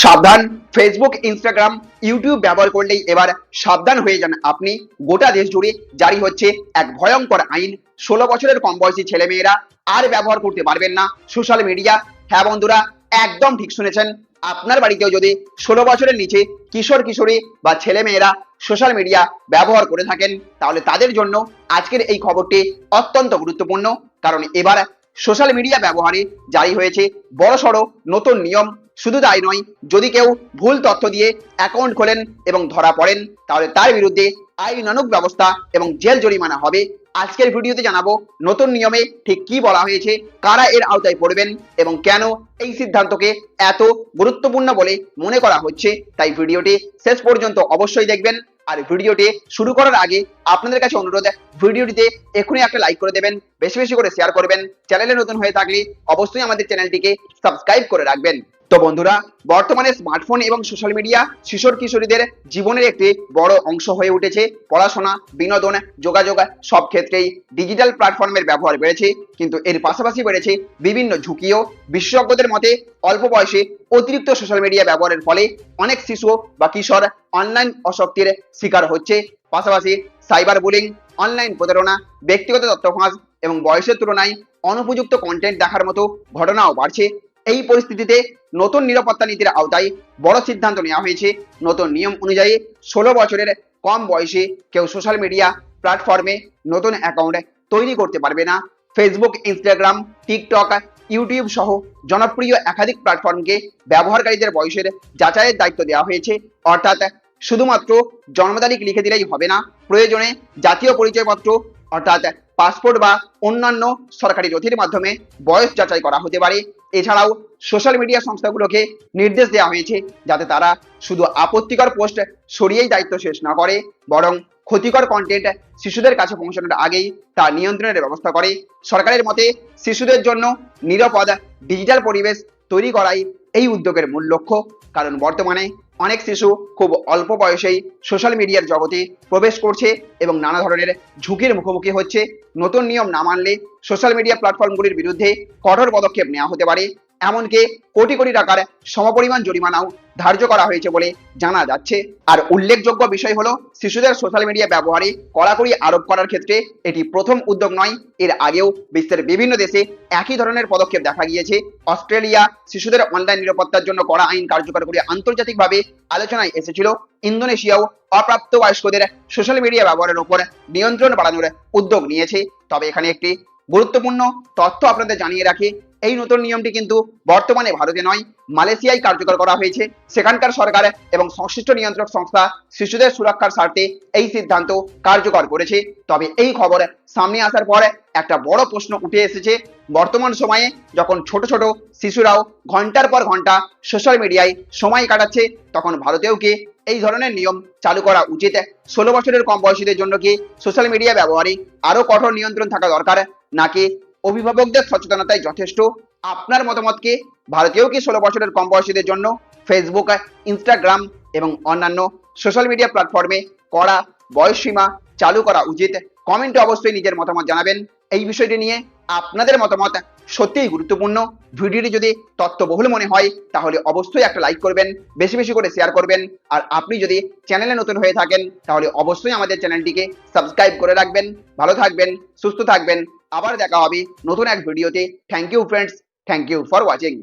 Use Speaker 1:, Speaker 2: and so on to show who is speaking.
Speaker 1: সাবধান, Facebook, Instagram, YouTube ব্যবহার করলেই এবার সাবধান হয়ে যান আপনি। গোটা দেশ জুড়ে জারি হচ্ছে এক ভয়ঙ্কর আইন। 16 বছরের কম বয়সী ছেলেমেয়েরা আর ব্যবহার করতে পারবেন না সোশ্যাল মিডিয়া। হ্যাঁ বন্ধুরা, একদম ঠিক শুনেছেন। আপনার বাড়িতেও যদি 16 বছরের নিচে কিশোর কিশোরী বা ছেলেমেয়েরা সোশ্যাল মিডিয়া ব্যবহার করে থাকেন, তাহলে তাদের জন্য আজকের এই খবরটি অত্যন্ত গুরুত্বপূর্ণ। কারণ এবার সোশ্যাল মিডিয়া ব্যবহারে জারি হয়েছে বড়সড় নতুন নিয়ম। শুধু তাই নয়, যদি কেউ ভুল তথ্য দিয়ে অ্যাকাউন্ট খোলেন এবং ধরা পড়েন, তাহলে তার বিরুদ্ধে আইনানুগ ব্যবস্থা এবং জেল জরিমানা হবে। আজকের ভিডিওতে জানাবো নতুন নিয়মে ঠিক কি বলা হয়েছে, কারা এর আওতায় পড়বেন এবং কেন এই সিদ্ধান্তকে এত গুরুত্বপূর্ণ বলে মনে করা হচ্ছে। তাই ভিডিওটি শেষ পর্যন্ত অবশ্যই দেখবেন। আর ভিডিওটি শুরু করার আগে আপনাদের কাছে অনুরোধ, ভিডিওটিতে এখনই একটা লাইক করে দেবেন, বেশি বেশি করে শেয়ার করবেন। চ্যানেলে নতুন হয়ে থাকলে অবশ্যই আমাদের চ্যানেলটিকে সাবস্ক্রাইব করে রাখবেন। তো বন্ধুরা, বর্তমানে স্মার্টফোন এবং সোশ্যাল মিডিয়া কিশোর কিশোরীদের জীবনের একটি বড় অংশ হয়ে উঠেছে। পড়াশোনা, বিনোদন, যোগাযোগ সব ক্ষেত্রেই ডিজিটাল প্ল্যাটফর্মের ব্যবহার বেড়েছে। কিন্তু এর পাশাপাশি বেড়েছে বিভিন্ন ঝুঁকিও। বিশেষজ্ঞদের মতে অল্প বয়সে অতিরিক্ত সোশ্যাল মিডিয়া ব্যবহারের ফলে অনেক শিশু বা কিশোর অনলাইন আসক্তির শিকার হচ্ছে। পাশাপাশি সাইবার বুলিং, অনলাইন প্রতারণা, ব্যক্তিগত তথ্য ফাঁস এবং বয়সের তুলনায় অনুপযুক্ত কন্টেন্ট দেখার মতো ঘটনাও বাড়ছে। এই পরিস্থিতিতে নতুন নিরাপত্তা নীতির আওতায় বড় সিদ্ধান্ত নেওয়া হয়েছে। নতুন নিয়ম অনুযায়ী 16 বছরের কম বয়সে কেউ সোশ্যাল মিডিয়া প্ল্যাটফর্মে নতুন অ্যাকাউন্ট তৈরি করতে পারবে না। ফেসবুক, ইনস্টাগ্রাম, টিকটক, ইউটিউব সহ জনপ্রিয় একাধিক প্ল্যাটফর্মকে ব্যবহারকারীদের বয়সের যাচাইয়ের দায়িত্ব দেওয়া হয়েছে। অর্থাৎ শুধুমাত্র জন্ম তারিখ লিখে দিলেই হবে না, প্রয়োজনে জাতীয় পরিচয়পত্র অর্থাৎ পাসপোর্ট বা অন্যান্য সরকারি নথির মাধ্যমে বয়স যাচাই করা হতে পারে। এছাড়াও সোশ্যাল মিডিয়া সংস্থাগুলোকে নির্দেশ দেওয়া হয়েছে যাতে তারা শুধু আপত্তিকর পোস্ট সরিয়েই দায়িত্ব শেষ না করে, বরং ক্ষতিকর কন্টেন্ট শিশুদের কাছে পৌঁছানোর আগেই তা নিয়ন্ত্রণের ব্যবস্থা করে। সরকারের মতে শিশুদের জন্য নিরাপদ ডিজিটাল পরিবেশ তৈরি করাই এই উদ্যোগের মূল লক্ষ্য। কারণ বর্তমানে অনেক শিশু খুব অল্প বয়সেই সোশ্যাল মিডিয়ার জগতে প্রবেশ করছে এবং নানা ধরনের ঝুঁকির মুখোমুখি হচ্ছে। নতুন নিয়ম না মানলে সোশ্যাল মিডিয়া প্ল্যাটফর্মগুলির বিরুদ্ধে কঠোর পদক্ষেপ নেওয়া হতে পারে। এমনকি কোটি কোটি টাকার সমপরিমাণ জরিমানাও ধার্য করা হয়েছে বলে জানা যাচ্ছে। আর উল্লেখযোগ্য বিষয় হলো, শিশুদের সোশ্যাল মিডিয়া ব্যবহারে কড়াকড়ি আরোপ করার ক্ষেত্রে এটি প্রথম উদ্যোগ নয়। এর আগেও বিশ্বের বিভিন্ন দেশে একই ধরনের পদক্ষেপ দেখা গিয়েছে। অস্ট্রেলিয়া শিশুদের অনলাইন নিরাপত্তার জন্য কড়া আইন কার্যকর করে আন্তর্জাতিকভাবে আলোচনায় এসেছিল। ইন্দোনেশিয়াও অপ্রাপ্তবয়স্কদের সোশ্যাল মিডিয়া ব্যবহারের উপর নিয়ন্ত্রণ বাড়ানোর উদ্যোগ নিয়েছে। তবে এখানে একটি গুরুত্বপূর্ণ তথ্য আপনাদের জানিয়ে রাখি, এই নতুন নিয়মটি কিন্তু বর্তমানে ভারতে নয়, মালয়েশিয়ায় কার্যকর করা হয়েছে। সেখানকার সরকার এবং সংশ্লিষ্ট নিয়ন্ত্রক সংস্থা শিশুদের সুরক্ষার স্বার্থে এই সিদ্ধান্ত কার্যকর করেছে। তবে এই খবর সামনে আসার পর একটা বড় প্রশ্ন উঠে এসেছে। বর্তমান সময়ে যখন ছোট ছোট শিশুরাও ঘন্টার পর ঘন্টা সোশ্যাল মিডিয়ায় সময় কাটাচ্ছে, তখন ভারতেও কি এই ধরনের নিয়ম চালু করা উচিত? 16 বছরের কম বয়সীদের জন্য কি সোশ্যাল মিডিয়া ব্যবহারে আরো কঠোর নিয়ন্ত্রণ থাকা দরকার, নাকি অভিভাবকদের সচেতনতাই যথেষ্ট? আপনার মতামত কি? ভারতেও কি 16 বছরের কম বয়সীদের জন্য ফেসবুক, ইনস্টাগ্রাম এবং অন্যান্য সোশ্যাল মিডিয়া প্ল্যাটফর্মে কড়া বয়সসীমা চালু করা উচিত? কমেন্টে অবশ্যই নিজের মতামত জানাবেন। এই বিষয়টি নিয়ে আপনাদের মতামত সত্যিই গুরুত্বপূর্ণ। ভিডিওটি যদি তথ্যবহুল মনে হয় তাহলে অবশ্যই একটা লাইক করবেন, বেশি বেশি করে শেয়ার করবেন। আর আপনি যদি চ্যানেলে নতুন হয়ে থাকেন তাহলে অবশ্যই আমাদের চ্যানেলটিকে সাবস্ক্রাইব করে রাখবেন। ভালো থাকবেন, সুস্থ থাকবেন। আবার দেখা হবে নতুন এক ভিডিওতে। Thank you friends, thank you for watching.